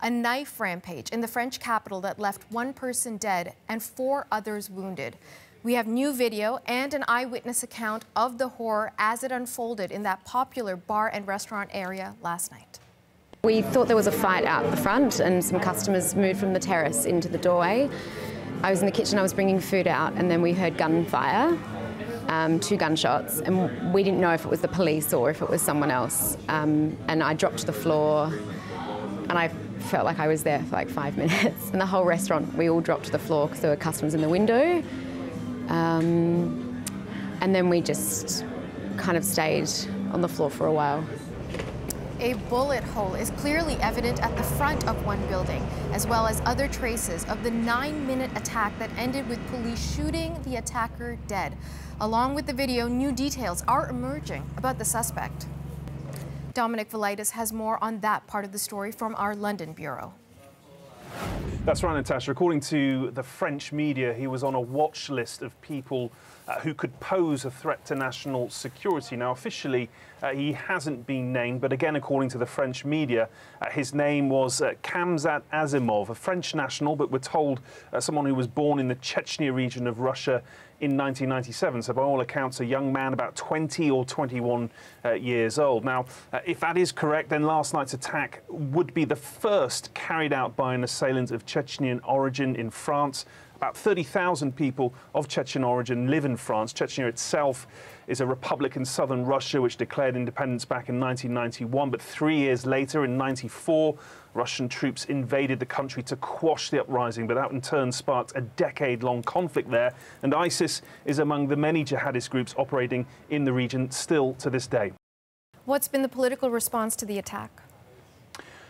A knife rampage in the French capital that left one person dead and 4 others wounded. We have new video and an eyewitness account of the horror as it unfolded in that popular bar and restaurant area last night. We thought there was a fight out the front and some customers moved from the terrace into the doorway. I was in the kitchen, I was bringing food out, and then we heard gunfire, 2 gunshots, and we didn't know if it was the police or if it was someone else. And I dropped to the floor and I felt like I was there for like 5 minutes. And the whole restaurant, we all dropped to the floor because there were customers in the window. And then we just kind of stayed on the floor for a while. A bullet hole is clearly evident at the front of one building, as well as other traces of the 9-minute attack that ended with police shooting the attacker dead. Along with the video, new details are emerging about the suspect. Dominic Velitis has more on that part of the story from our London bureau. That's right, Natasha. According to the French media, he was on a watch list of people who could pose a threat to national security. Now, officially, he hasn't been named, but again, according to the French media, his name was Kamzat Azimov, a French national, but we're told someone who was born in the Chechnya region of Russia in 1997. So by all accounts, a young man about 20 or 21 years old. Now, if that is correct, then last night's attack would be the first carried out by an assailant of Chechen origin in France. About 30,000 people of Chechen origin live in France. Chechnya itself is a republic in southern Russia which declared independence back in 1991. But 3 years later, in 1994, Russian troops invaded the country to quash the uprising. But that in turn sparked a decade-long conflict there. And ISIS is among the many jihadist groups operating in the region still to this day. What's been the political response to the attack?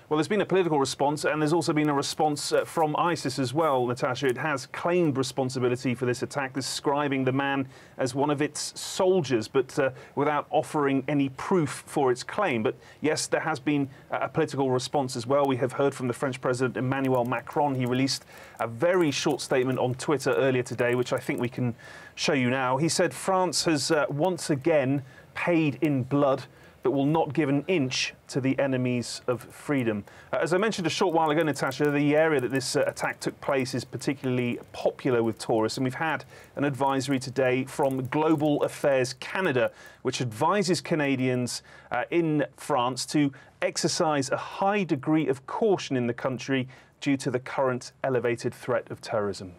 Well, there's been a political response, and there's also been a response from ISIS as well, Natasha. It has claimed responsibility for this attack, describing the man as one of its soldiers, but without offering any proof for its claim. But yes, there has been a political response as well. We have heard from the French President Emmanuel Macron. He released a very short statement on Twitter earlier today, which I think we can show you now. He said France has once again paid in blood, but will not give an inch to the enemies of freedom. As I mentioned a short while ago, Natasha, the area that this attack took place is particularly popular with tourists, and we've had an advisory today from Global Affairs Canada, which advises Canadians in France to exercise a high degree of caution in the country due to the current elevated threat of terrorism.